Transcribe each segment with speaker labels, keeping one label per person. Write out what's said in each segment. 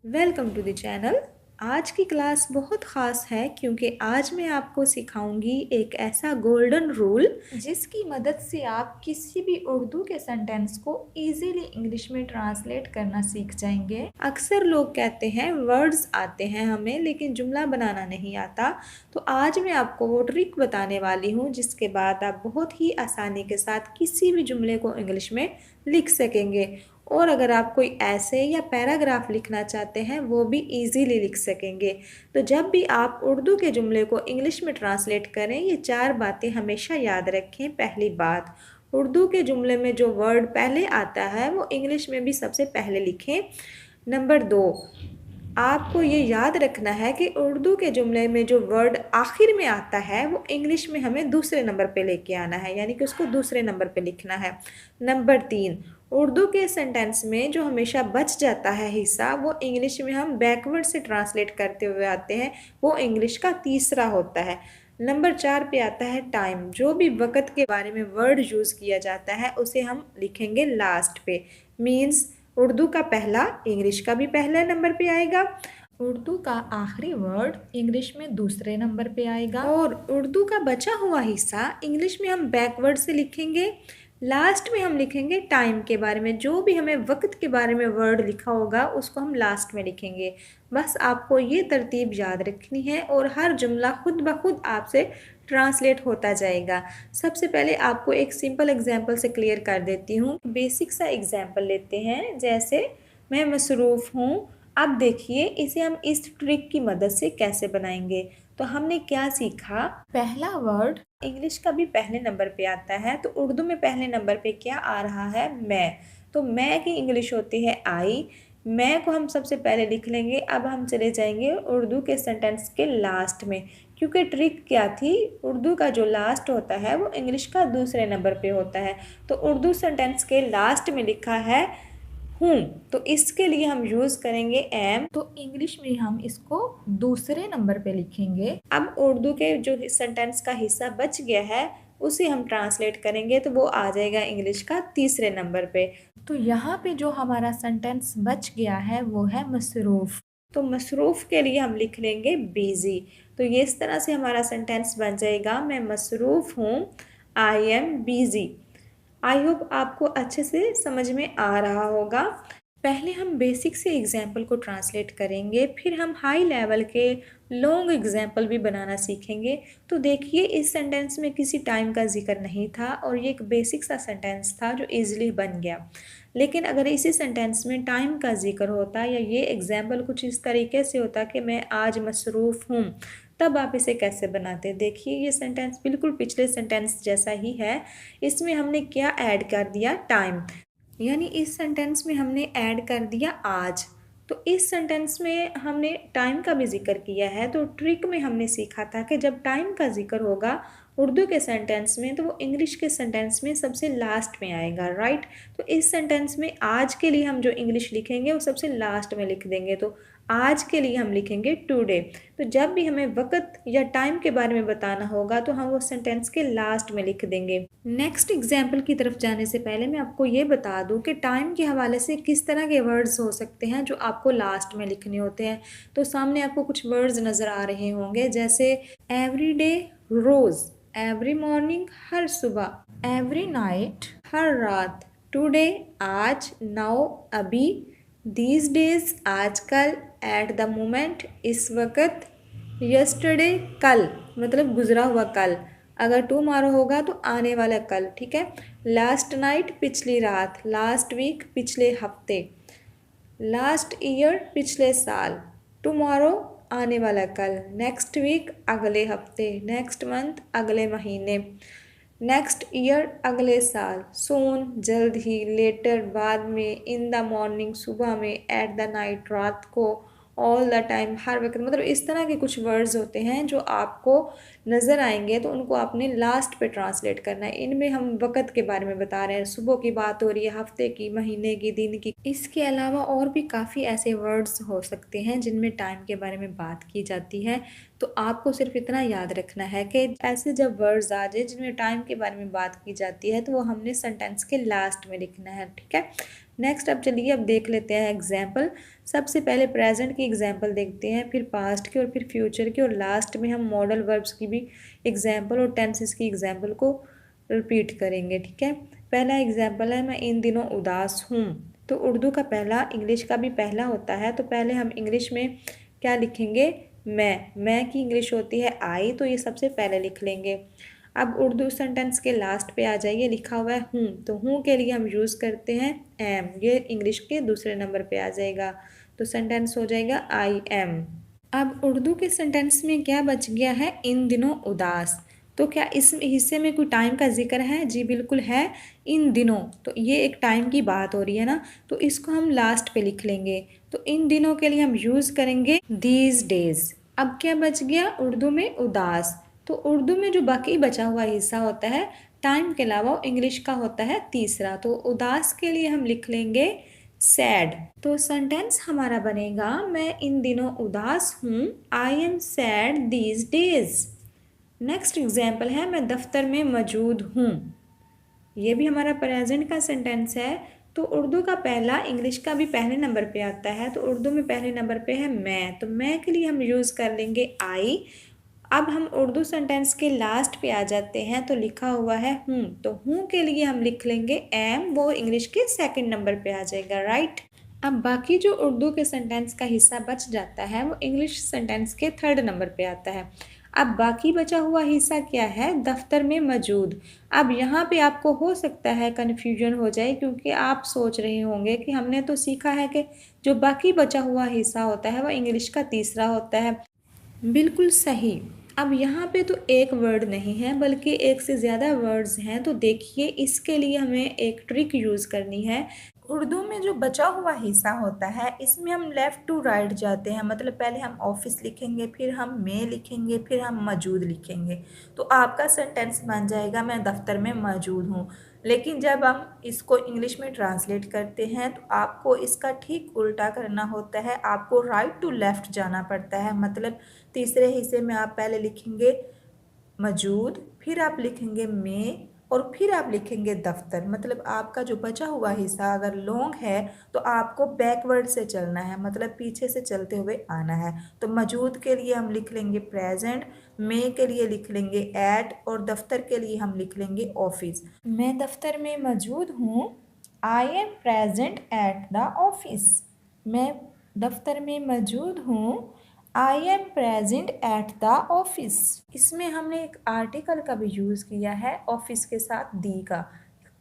Speaker 1: Welcome to the channel. आज की class बहुत ख़ास है क्योंकि आज मैं आपको सिखाऊंगी एक ऐसा गोल्डन रूल जिसकी मदद से आप किसी भी उर्दू के सेंटेंस को इजीली इंग्लिश में ट्रांसलेट करना सीख जाएंगे। अक्सर लोग कहते हैं वर्ड्स आते हैं हमें लेकिन जुमला बनाना नहीं आता, तो आज मैं आपको वो ट्रिक बताने वाली हूँ जिसके बाद आप बहुत ही आसानी के साथ किसी भी जुमले को इंग्लिश में लिख सकेंगे। और अगर आप कोई ऐसे या पैराग्राफ लिखना चाहते हैं वो भी इजीली लिख सकेंगे। तो जब भी आप उर्दू के जुमले को इंग्लिश में ट्रांसलेट करें, ये 4 बातें हमेशा याद रखें। पहली बात, उर्दू के जुमले में जो वर्ड पहले आता है वो इंग्लिश में भी सबसे पहले लिखें। नंबर 2, आपको ये याद रखना है कि उर्दू के जुमले में जो वर्ड आखिर में आता है वो इंग्लिश में हमें दूसरे नंबर पे लेके आना है, यानी कि उसको दूसरे नंबर पे लिखना है। नंबर 3, उर्दू के सेंटेंस में जो हमेशा बच जाता है हिस्सा वो इंग्लिश में हम बैकवर्ड से ट्रांसलेट करते हुए आते हैं, वो इंग्लिश का तीसरा होता है। नंबर 4 पे आता है टाइम। जो भी वक़्त के बारे में वर्ड यूज़ किया जाता है उसे हम लिखेंगे लास्ट पे। मीन्स उर्दू का पहला इंग्लिश का भी पहले नंबर पे आएगा, उर्दू का आखिरी वर्ड इंग्लिश में दूसरे नंबर पे आएगा, और उर्दू का बचा हुआ हिस्सा इंग्लिश में हम बैकवर्ड से लिखेंगे। लास्ट में हम लिखेंगे टाइम के बारे में, जो भी हमें वक्त के बारे में वर्ड लिखा होगा उसको हम लास्ट में लिखेंगे। बस आपको ये तरतीब याद रखनी है और हर जुमला खुद ब खुद आपसे ट्रांसलेट होता जाएगा। सबसे पहले आपको एक सिंपल एग्जांपल से क्लियर कर देती हूँ। बेसिक सा एग्जांपल लेते हैं, जैसे मैं मसरूफ़ हूँ। अब देखिए इसे हम इस ट्रिक की मदद से कैसे बनाएंगे। तो हमने क्या सीखा, पहला वर्ड इंग्लिश का भी पहले नंबर पे आता है, तो उर्दू में पहले नंबर पे क्या आ रहा है, मैं। तो मैं की इंग्लिश होती है आई। मैं को हम सबसे पहले लिख लेंगे। अब हम चले जाएंगे उर्दू के सेंटेंस के लास्ट में, क्योंकि ट्रिक क्या थी, उर्दू का जो लास्ट होता है वो इंग्लिश का दूसरे नंबर पे होता है। तो उर्दू सेंटेंस के लास्ट में लिखा है हूँ, तो इसके लिए हम यूज़ करेंगे एम, तो इंग्लिश में हम इसको दूसरे नंबर पे लिखेंगे। अब उर्दू के जो सेंटेंस का हिस्सा बच गया है उसे हम ट्रांसलेट करेंगे तो वो आ जाएगा इंग्लिश का तीसरे नंबर पे। तो यहाँ पे जो हमारा सेंटेंस बच गया है वो है मसरूफ़। तो मसरूफ़ के लिए हम लिख लेंगे बिज़ी। तो ये इस तरह से हमारा सेंटेंस बन जाएगा, मैं मसरूफ़ हूँ, I am busy. I hope आपको अच्छे से समझ में आ रहा होगा। पहले हम बेसिक से एग्जाम्पल को ट्रांसलेट करेंगे, फिर हम हाई लेवल के लॉन्ग एग्जाम्पल भी बनाना सीखेंगे। तो देखिए इस सेंटेंस में किसी टाइम का जिक्र नहीं था और ये एक बेसिक सा सेंटेंस था जो इजीली बन गया। लेकिन अगर इसी सेंटेंस में टाइम का जिक्र होता या ये एग्जाम्पल कुछ इस तरीके से होता कि मैं आज मसरूफ़ हूँ, तब आप इसे कैसे बनाते। देखिए ये सेंटेंस बिल्कुल पिछले सेंटेंस जैसा ही है। इसमें हमने क्या ऐड कर दिया, टाइम, यानी इस सेंटेंस में हमने ऐड कर दिया आज। तो इस सेंटेंस में हमने टाइम का भी जिक्र किया है। तो ट्रिक में हमने सीखा था कि जब टाइम का जिक्र होगा उर्दू के सेंटेंस में तो वो इंग्लिश के सेंटेंस में सबसे लास्ट में आएगा, राइट। तो इस सेंटेंस में आज के लिए हम जो इंग्लिश लिखेंगे वो सबसे लास्ट में लिख देंगे। तो आज के लिए हम लिखेंगे टुडे। तो जब भी हमें वक्त या टाइम के बारे में बताना होगा तो हम वो सेंटेंस के लास्ट में लिख देंगे। नेक्स्ट एग्जाम्पल की तरफ जाने से पहले मैं आपको ये बता दूं कि टाइम के हवाले से किस तरह के वर्ड्स हो सकते हैं जो आपको लास्ट में लिखने होते हैं। तो सामने आपको कुछ वर्ड्स नज़र आ रहे होंगे, जैसे एवरी डे रोज़, एवरी मॉर्निंग हर सुबह, एवरी नाइट हर रात, टुडे आज, नाउ अभी, दीज डेज आजकल, एट द मोमेंट इस वक्त, यस्टरडे कल मतलब गुजरा हुआ कल, अगर टुमारो होगा तो आने वाला कल, ठीक है। लास्ट नाइट पिछली रात, लास्ट वीक पिछले हफ्ते, लास्ट ईयर पिछले साल, टुमारो आने वाला कल, नेक्स्ट वीक अगले हफ्ते, नेक्स्ट मंथ अगले महीने, नेक्स्ट ईयर अगले साल, सोन जल्द ही, लेटर बाद में, इन द मॉर्निंग सुबह में, एट द नाइट रात को, ऑल द टाइम हर वक्त। मतलब इस तरह के कुछ वर्ड्स होते हैं जो आपको नज़र आएंगे तो उनको आपने लास्ट पे ट्रांसलेट करना है। इनमें हम वक्त के बारे में बता रहे हैं, सुबह की बात हो रही है, हफ्ते की, महीने की, दिन की। इसके अलावा और भी काफ़ी ऐसे वर्ड्स हो सकते हैं जिनमें टाइम के बारे में बात की जाती है। तो आपको सिर्फ इतना याद रखना है कि ऐसे जब वर्ड्स आ जाए जिनमें टाइम के बारे में बात की जाती है तो वो हमने सेंटेंस के लास्ट में लिखना है, ठीक है। नेक्स्ट अब चलिए अब देख लेते हैं एग्जाम्पल। सबसे पहले प्रेजेंट की एग्जाम्पल देखते हैं, फिर पास्ट की और फिर फ्यूचर की, और लास्ट में हम मॉडल वर्ब्स की भी एग्जाम्पल और टेंसेस की एग्जाम्पल को रिपीट करेंगे। ठीक है, पहला एग्जाम्पल है मैं इन दिनों उदास हूँ। तो उर्दू का पहला इंग्लिश का भी पहला होता है, तो पहले हम इंग्लिश में क्या लिखेंगे, मैं की इंग्लिश होती है आई, तो ये सबसे पहले लिख लेंगे। अब उर्दू सेंटेंस के लास्ट पे आ जाइए, लिखा हुआ है हूँ, तो हूँ के लिए हम यूज़ करते हैं एम, ये इंग्लिश के दूसरे नंबर पे आ जाएगा, तो सेंटेंस हो जाएगा आई एम। अब उर्दू के सेंटेंस में क्या बच गया है, इन दिनों उदास। तो क्या इस हिस्से में कोई टाइम का जिक्र है, जी बिल्कुल है, इन दिनों, तो ये एक टाइम की बात हो रही है ना, तो इसको हम लास्ट पे लिख लेंगे। तो इन दिनों के लिए हम यूज़ करेंगे दीज डेज। अब क्या बच गया उर्दू में, उदास। तो उर्दू में जो बाकी बचा हुआ हिस्सा होता है टाइम के अलावा, इंग्लिश का होता है तीसरा, तो उदास के लिए हम लिख लेंगे सैड। तो सेंटेंस हमारा बनेगा मैं इन दिनों उदास हूँ, I am sad these days. Next example है मैं दफ्तर में मौजूद हूँ। ये भी हमारा प्रेजेंट का सेंटेंस है। तो उर्दू का पहला इंग्लिश का भी पहले नंबर पे आता है, तो उर्दू में पहले नंबर पे है मैं, तो मैं के लिए हम यूज़ कर लेंगे आई। अब हम उर्दू सेंटेंस के लास्ट पे आ जाते हैं, तो लिखा हुआ है हूँ, तो हूँ के लिए हम लिख लेंगे एम, वो इंग्लिश के सेकंड नंबर पे आ जाएगा, राइट। अब बाकी जो उर्दू के सेंटेंस का हिस्सा बच जाता है वो इंग्लिश सेंटेंस के थर्ड नंबर पे आता है। अब बाकी बचा हुआ हिस्सा क्या है, दफ्तर में मौजूद। अब यहाँ पे आपको हो सकता है कन्फ्यूजन हो जाए, क्योंकि आप सोच रहे होंगे कि हमने तो सीखा है कि जो बाकी बचा हुआ हिस्सा होता है वह इंग्लिश का तीसरा होता है। बिल्कुल सही। अब यहाँ पे तो एक वर्ड नहीं है बल्कि एक से ज़्यादा वर्ड्स हैं, तो देखिए इसके लिए हमें एक ट्रिक यूज़ करनी है। उर्दू में जो बचा हुआ हिस्सा होता है इसमें हम लेफ़्ट टू राइट जाते हैं, मतलब पहले हम ऑफिस लिखेंगे, फिर हम मैं लिखेंगे, फिर हम मौजूद लिखेंगे, तो आपका सेंटेंस बन जाएगा मैं दफ्तर में मौजूद हूँ। लेकिन जब हम इसको इंग्लिश में ट्रांसलेट करते हैं तो आपको इसका ठीक उल्टा करना होता है, आपको राइट टू लेफ़्ट जाना पड़ता है। मतलब तीसरे हिस्से में आप पहले लिखेंगे मौजूद, फिर आप लिखेंगे मैं, और फिर आप लिखेंगे दफ्तर। मतलब आपका जो बचा हुआ हिस्सा अगर लॉन्ग है तो आपको बैकवर्ड से चलना है, मतलब पीछे से चलते हुए आना है। तो मौजूद के लिए हम लिख लेंगे प्रेजेंट, मैं के लिए लिख लेंगे एट, और दफ्तर के लिए हम लिख लेंगे ऑफिस। मैं दफ्तर में मौजूद हूँ, I am present at the office. मैं दफ्तर में मौजूद हूँ, I am present at the office. इसमें हमने एक आर्टिकल का भी यूज़ किया है ऑफिस के साथ दी का।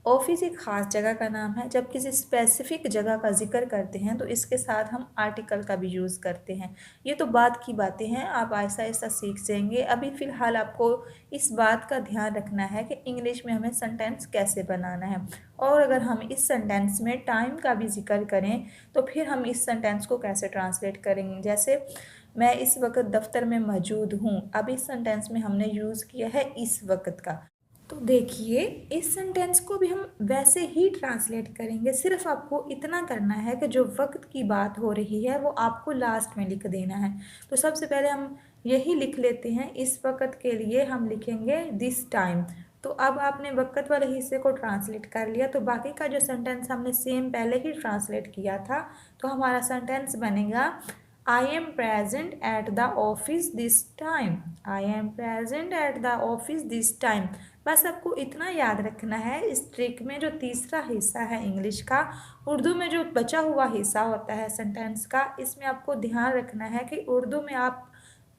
Speaker 1: ऑफिस एक ख़ास जगह का नाम है, जब किसी स्पेसिफिक जगह का जिक्र करते हैं तो इसके साथ हम आर्टिकल का भी यूज़ करते हैं। ये तो बात की बातें हैं, आप ऐसा ऐसा सीख जाएंगे। अभी फ़िलहाल आपको इस बात का ध्यान रखना है कि इंग्लिश में हमें सेंटेंस कैसे बनाना है, और अगर हम इस सेंटेंस में टाइम का भी जिक्र करें तो फिर हम इस सेंटेंस को कैसे ट्रांसलेट करेंगे। जैसे मैं इस वक्त दफ्तर में मौजूद हूँ, अब इस सेंटेंस में हमने यूज़ किया है इस वक्त का। तो देखिए इस सेंटेंस को भी हम वैसे ही ट्रांसलेट करेंगे, सिर्फ आपको इतना करना है कि जो वक्त की बात हो रही है वो आपको लास्ट में लिख देना है। तो सबसे पहले हम यही लिख लेते हैं, इस वक्त के लिए हम लिखेंगे दिस टाइम। तो अब आपने वक्त वाले हिस्से को ट्रांसलेट कर लिया, तो बाकी का जो सेंटेंस हमने सेम पहले ही ट्रांसलेट किया था, तो हमारा सेंटेंस बनेगा I am present at the office this time. I am present at the office this time. बस आपको इतना याद रखना है, इस ट्रिक में जो तीसरा हिस्सा है इंग्लिश का, उर्दू में जो बचा हुआ हिस्सा होता है सेंटेंस का, इसमें आपको ध्यान रखना है कि उर्दू में आप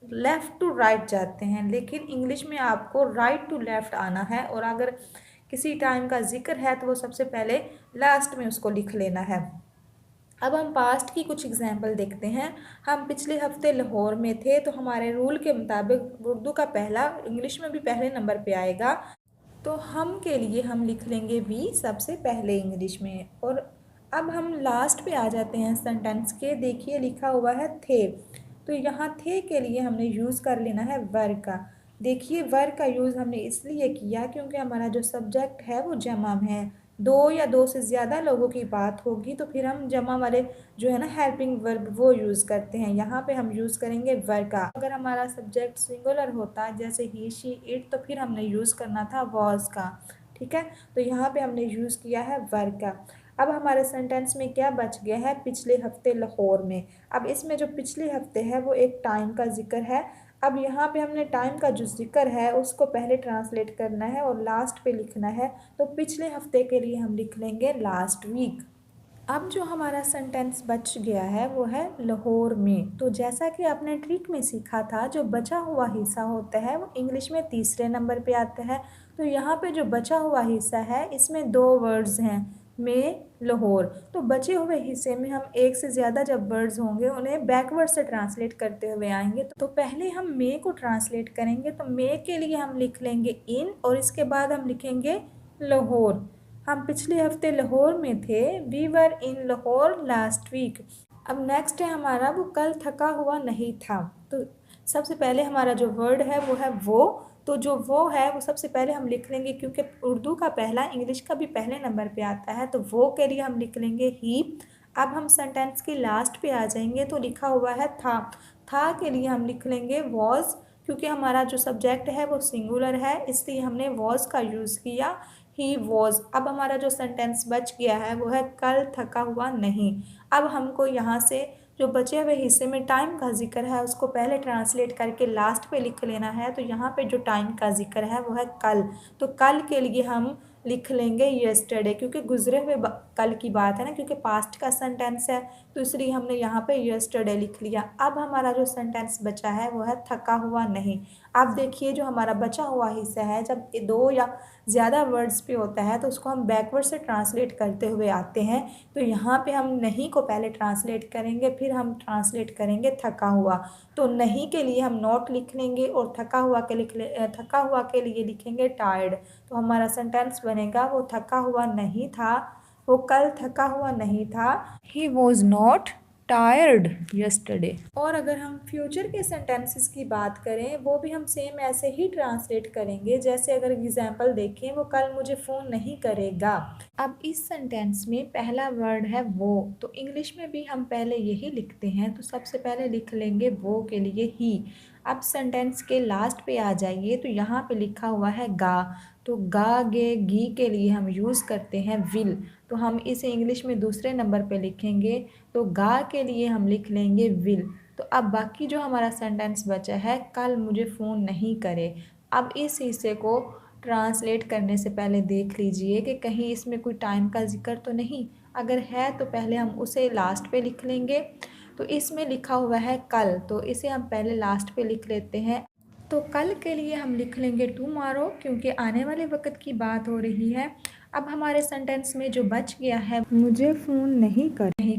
Speaker 1: लेफ़्ट टू राइट जाते हैं, लेकिन इंग्लिश में आपको राइट टू लेफ़्ट आना है, और अगर किसी टाइम का जिक्र है तो वो सबसे पहले लास्ट में उसको लिख लेना है। अब हम पास्ट की कुछ एग्जाम्पल देखते हैं। हम पिछले हफ्ते लाहौर में थे, तो हमारे रूल के मुताबिक उर्दू का पहला इंग्लिश में भी पहले नंबर पे आएगा, तो हम के लिए हम लिख लेंगे वी सबसे पहले इंग्लिश में। और अब हम लास्ट पे आ जाते हैं सेंटेंस के, देखिए लिखा हुआ है थे, तो यहाँ थे के लिए हमने यूज़ कर लेना है वर का। देखिए वर का यूज़ हमने इसलिए किया क्योंकि हमारा जो सब्जेक्ट है वो जमा में है, दो या दो से ज़्यादा लोगों की बात होगी तो फिर हम जमा वाले जो है ना हेल्पिंग वर्ब वो यूज़ करते हैं। यहाँ पे हम यूज़ करेंगे वर का। अगर हमारा सब्जेक्ट सिंगुलर होता जैसे ही शी इट, तो फिर हमने यूज़ करना था वॉज का। ठीक है, तो यहाँ पे हमने यूज़ किया है वर का। अब हमारे सेंटेंस में क्या बच गया है, पिछले हफ्ते लाहौर में। अब इसमें जो पिछले हफ्ते है वो एक टाइम का जिक्र है। अब यहाँ पे हमने टाइम का जो जिक्र है उसको पहले ट्रांसलेट करना है और लास्ट पे लिखना है। तो पिछले हफ्ते के लिए हम लिख लेंगे लास्ट वीक। अब जो हमारा सेंटेंस बच गया है वो है लाहौर में। तो जैसा कि आपने ट्रिक में सीखा था, जो बचा हुआ हिस्सा होता है वो इंग्लिश में तीसरे नंबर पे आता है। तो यहाँ पे जो बचा हुआ हिस्सा है इसमें दो वर्ड्स हैं, में, लाहौर। तो बचे हुए हिस्से में हम एक से ज़्यादा जब वर्ड्स होंगे उन्हें बैकवर्ड से ट्रांसलेट करते हुए आएंगे। तो पहले हम मे को ट्रांसलेट करेंगे। तो मे के लिए हम लिख लेंगे इन और इसके बाद हम लिखेंगे लाहौर। हम पिछले हफ्ते लाहौर में थे, we were in Lahore last week. अब नेक्स्ट है हमारा, वो कल थका हुआ नहीं था। तो सबसे पहले हमारा जो वर्ड है वो है वो। तो जो वो है वो सबसे पहले हम लिख लेंगे, क्योंकि उर्दू का पहला इंग्लिश का भी पहले नंबर पे आता है। तो वो के लिए हम लिख लेंगे ही। अब हम सेंटेंस के लास्ट पे आ जाएंगे तो लिखा हुआ है था के लिए हम लिख लेंगे वॉज, क्योंकि हमारा जो सब्जेक्ट है वो सिंगुलर है इसलिए हमने वॉज का यूज़ किया, ही वॉज। अब हमारा जो सेंटेंस बच गया है वो है कल थका हुआ नहीं। अब हमको यहाँ से जो बचे हुए हिस्से में टाइम का जिक्र है उसको पहले ट्रांसलेट करके लास्ट पे लिख लेना है। तो यहाँ पे जो टाइम का जिक्र है वो है कल। तो कल के लिए हम लिख लेंगे यस्टरडे, क्योंकि गुजरे हुए कल की बात है ना, क्योंकि पास्ट का सेंटेंस है तो इसलिए हमने यहाँ पे यस्टरडे लिख लिया। अब हमारा जो सेंटेंस बचा है वो है थका हुआ नहीं। अब देखिए जो हमारा बचा हुआ हिस्सा है, जब दो या ज़्यादा वर्ड्स पे होता है तो उसको हम बैकवर्ड से ट्रांसलेट करते हुए आते हैं। तो यहाँ पे हम नहीं को पहले ट्रांसलेट करेंगे, फिर हम ट्रांसलेट करेंगे थका हुआ। तो नहीं के लिए हम नॉट लिख लेंगे और थका हुआ के लिए लिखेंगे टायर्ड। तो हमारा सेंटेंस बनेगा, वो थका हुआ नहीं था, वो कल थका हुआ नहीं था, he was not tired yesterday. और अगर हम फ्यूचर के सेंटेंसेस की बात करें वो भी हम सेम ऐसे ही ट्रांसलेट करेंगे। जैसे अगर एग्जाम्पल देखें, वो कल मुझे फ़ोन नहीं करेगा। अब इस सेंटेंस में पहला वर्ड है वो। तो इंग्लिश में भी हम पहले यही लिखते हैं। तो सबसे पहले लिख लेंगे वो के लिए ही। अब सेंटेंस के लास्ट पे आ जाइए तो यहाँ पे लिखा हुआ है गा। तो गा गे गी के लिए हम यूज़ करते हैं विल। तो हम इसे इंग्लिश में दूसरे नंबर पे लिखेंगे। तो गा के लिए हम लिख लेंगे विल। तो अब बाकी जो हमारा सेंटेंस बचा है, कल मुझे फ़ोन नहीं करे। अब इस हिस्से को ट्रांसलेट करने से पहले देख लीजिए कि कहीं इसमें कोई टाइम का जिक्र तो नहीं। अगर है तो पहले हम उसे लास्ट पे लिख लेंगे। तो इसमें लिखा हुआ है कल, तो इसे हम पहले लास्ट पे लिख लेते हैं। तो कल के लिए हम लिख लेंगे टुमारो, क्योंकि आने वाले वक्त की बात हो रही है। अब हमारे सेंटेंस में जो बच गया है, मुझे फ़ोन नहीं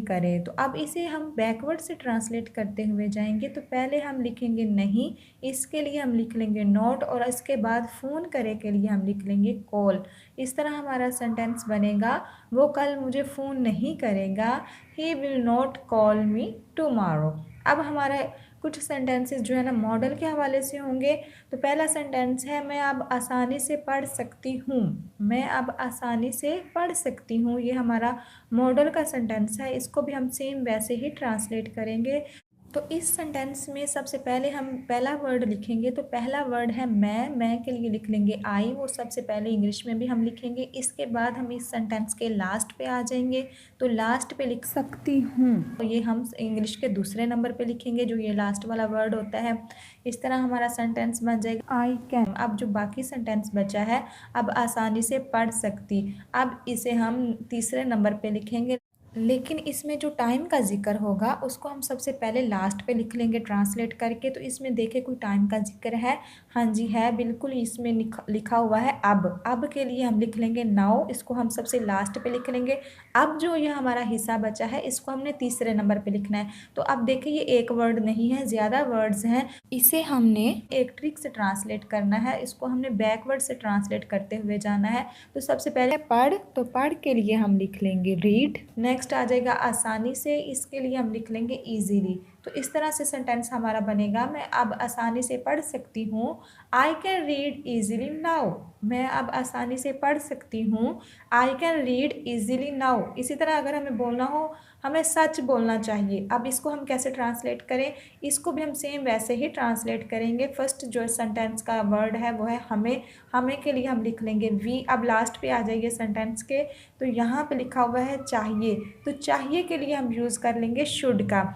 Speaker 1: करे। तो अब इसे हम बैकवर्ड से ट्रांसलेट करते हुए जाएंगे। तो पहले हम लिखेंगे नहीं, इसके लिए हम लिख लेंगे नॉट और इसके बाद फ़ोन करे के लिए हम लिख लेंगे कॉल। इस तरह हमारा सेंटेंस बनेगा, वो कल मुझे फ़ोन नहीं करेगा, he will not call me tomorrow. अब हमारा कुछ सेंटेंसेस जो है ना मॉडल के हवाले से होंगे। तो पहला सेंटेंस है, मैं अब आसानी से पढ़ सकती हूँ। मैं अब आसानी से पढ़ सकती हूँ, ये हमारा मॉडल का सेंटेंस है। इसको भी हम सेम वैसे ही ट्रांसलेट करेंगे। तो इस सेंटेंस में सबसे पहले हम पहला वर्ड लिखेंगे। तो पहला वर्ड है मैं के लिए लिख लेंगे आई, वो सबसे पहले इंग्लिश में भी हम लिखेंगे। इसके बाद हम इस सेंटेंस के लास्ट पे आ जाएंगे। तो लास्ट पे लिख सकती हूँ, तो ये हम इंग्लिश के दूसरे नंबर पे लिखेंगे, जो ये लास्ट वाला वर्ड होता है। इस तरह हमारा सेंटेंस बन जाएगा आई कैन। अब जो बाकी सेंटेंस बचा है, अब आसानी से पढ़ सकती, अब इसे हम तीसरे नंबर पे लिखेंगे। लेकिन इसमें जो टाइम का जिक्र होगा उसको हम सबसे पहले लास्ट पे लिख लेंगे ट्रांसलेट करके। तो इसमें देखे कोई टाइम का जिक्र है, हाँ जी है बिल्कुल। इसमें लिखा हुआ है अब के लिए हम लिख लेंगे नाउ, इसको हम सबसे लास्ट पे लिख लेंगे। अब जो ये हमारा हिस्सा बचा है इसको हमने तीसरे नंबर पे लिखना है। तो अब देखिए ये एक वर्ड नहीं है, ज़्यादा वर्ड्स हैं। इसे हमने एक ट्रिक से ट्रांसलेट करना है, इसको हमने बैकवर्ड से ट्रांसलेट करते हुए जाना है। तो सबसे पहले पढ़, तो पढ़ के लिए हम लिख लेंगे रीड। नेक्स्ट आ जाएगा आसानी से, इसके लिए हम लिख लेंगे ईजीली। तो इस तरह से सेंटेंस हमारा बनेगा, मैं अब आसानी से पढ़ सकती हूँ, I can read easily now. मैं अब आसानी से पढ़ सकती हूँ, I can read easily now. इसी तरह अगर हमें बोलना हो हमें सच बोलना चाहिए। अब इसको हम कैसे ट्रांसलेट करें, इसको भी हम सेम वैसे ही ट्रांसलेट करेंगे। फर्स्ट जो सेंटेंस का वर्ड है वो है हमें, हमें के लिए हम लिख लेंगे वी। अब लास्ट पे आ जाइए सेंटेंस के, तो यहाँ पे लिखा हुआ है चाहिए, तो चाहिए के लिए हम यूज़ कर लेंगे शुड का।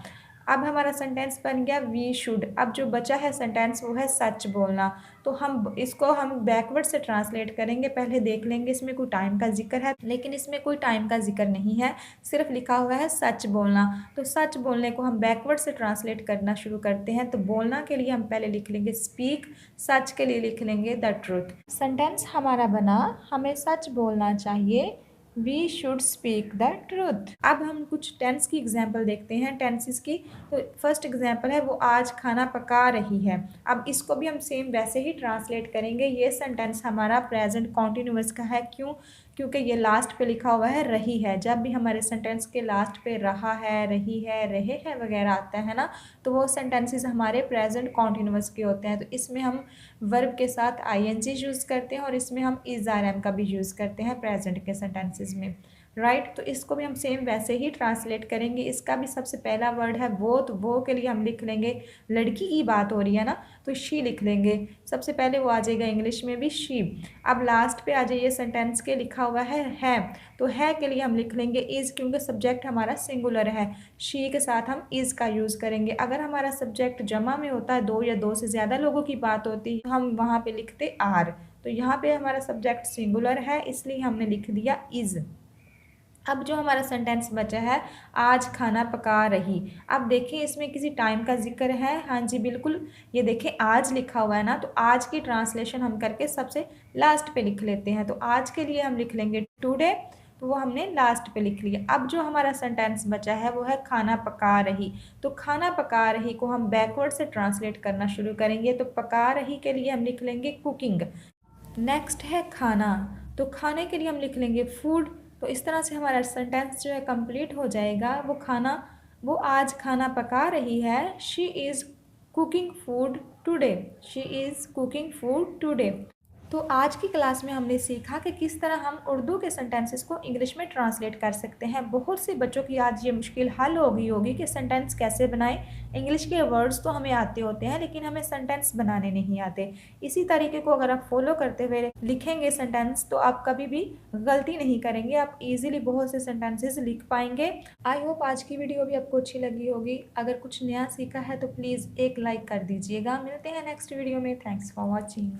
Speaker 1: अब हमारा सेंटेंस बन गया वी शुड। अब जो बचा है सेंटेंस वो है सच बोलना। तो हम बैकवर्ड से ट्रांसलेट करेंगे। पहले देख लेंगे इसमें कोई टाइम का जिक्र है, लेकिन इसमें कोई टाइम का जिक्र नहीं है, सिर्फ लिखा हुआ है सच बोलना। तो सच बोलने को हम बैकवर्ड से ट्रांसलेट करना शुरू करते हैं। तो बोलना के लिए हम पहले लिख लेंगे स्पीक, सच के लिए लिख लेंगे द ट्रूथ। सेंटेंस हमारा बना हमें सच बोलना चाहिए, we should speak the truth. अब हम कुछ टेंस की एग्जाम्पल देखते हैं, टेंसेस की। तो फर्स्ट एग्जाम्पल है वो आज खाना पका रही है। अब इसको भी हम सेम वैसे ही ट्रांसलेट करेंगे। ये सेंटेंस हमारा प्रेजेंट कॉन्टिन्यूअस का है, क्यों? क्योंकि ये लास्ट पे लिखा हुआ है रही है। जब भी हमारे सेंटेंस के लास्ट पे रहा है, रही है, रहे हैं वगैरह आता है ना, तो वो सेंटेंसेस हमारे प्रेजेंट कॉन्टिन्यूअस के होते हैं। तो इसमें हम वर्ब के साथ आईएनजी यूज़ करते हैं और इसमें हम इज आर एम का भी यूज़ करते हैं प्रेजेंट के सेंटेंसेस में, राइट। तो इसको भी हम सेम वैसे ही ट्रांसलेट करेंगे। इसका भी सबसे पहला वर्ड है वो, तो वो के लिए हम लिख लेंगे, लड़की की बात हो रही है ना, तो शी लिख लेंगे। सबसे पहले वो आ जाएगा इंग्लिश में भी शी। अब लास्ट पे आ जाइए सेंटेंस के, लिखा हुआ है, तो है के लिए हम लिख लेंगे इज़, क्योंकि सब्जेक्ट हमारा सिंगुलर है। शी के साथ हम इज़ का यूज़ करेंगे। अगर हमारा सब्जेक्ट जमा में होता है, दो या दो से ज़्यादा लोगों की बात होती है, हम वहाँ पे लिखते आर। तो यहाँ पे हमारा सब्जेक्ट सिंगुलर है, इसलिए हमने लिख दिया इज़। अब जो हमारा सेंटेंस बचा है आज खाना पका रही। अब देखिए इसमें किसी टाइम का जिक्र है, हाँ जी बिल्कुल। ये देखिए आज लिखा हुआ है ना, तो आज की ट्रांसलेशन हम करके सबसे लास्ट पे लिख लेते हैं। तो आज के लिए हम लिख लेंगे टुडे, तो वो हमने लास्ट पे लिख लिया। अब जो हमारा सेंटेंस बचा है वो है खाना पका रही। तो खाना पका रही को हम बैकवर्ड से ट्रांसलेट करना शुरू करेंगे। तो पका रही के लिए हम लिख लेंगे कुकिंग। नेक्स्ट है खाना, तो खाने के लिए हम लिख लेंगे फूड। तो इस तरह से हमारा सेंटेंस जो है कंप्लीट हो जाएगा। वो आज खाना पका रही है, she is cooking food today, she is cooking food today. तो आज की क्लास में हमने सीखा कि किस तरह हम उर्दू के सेंटेंसेस को इंग्लिश में ट्रांसलेट कर सकते हैं। बहुत से बच्चों की आज ये मुश्किल हल हो गई होगी कि सेंटेंस कैसे बनाएं। इंग्लिश के वर्ड्स तो हमें आते होते हैं, लेकिन हमें सेंटेंस बनाने नहीं आते। इसी तरीके को अगर आप फॉलो करते हुए लिखेंगे सेंटेंस, तो आप कभी भी गलती नहीं करेंगे, आप ईजिली बहुत से सेंटेंसेस लिख पाएंगे। आई होप आज की वीडियो भी आपको अच्छी लगी होगी। अगर कुछ नया सीखा है तो प्लीज़ एक लाइक कर दीजिएगा। मिलते हैं नेक्स्ट वीडियो में। Thanks for watching.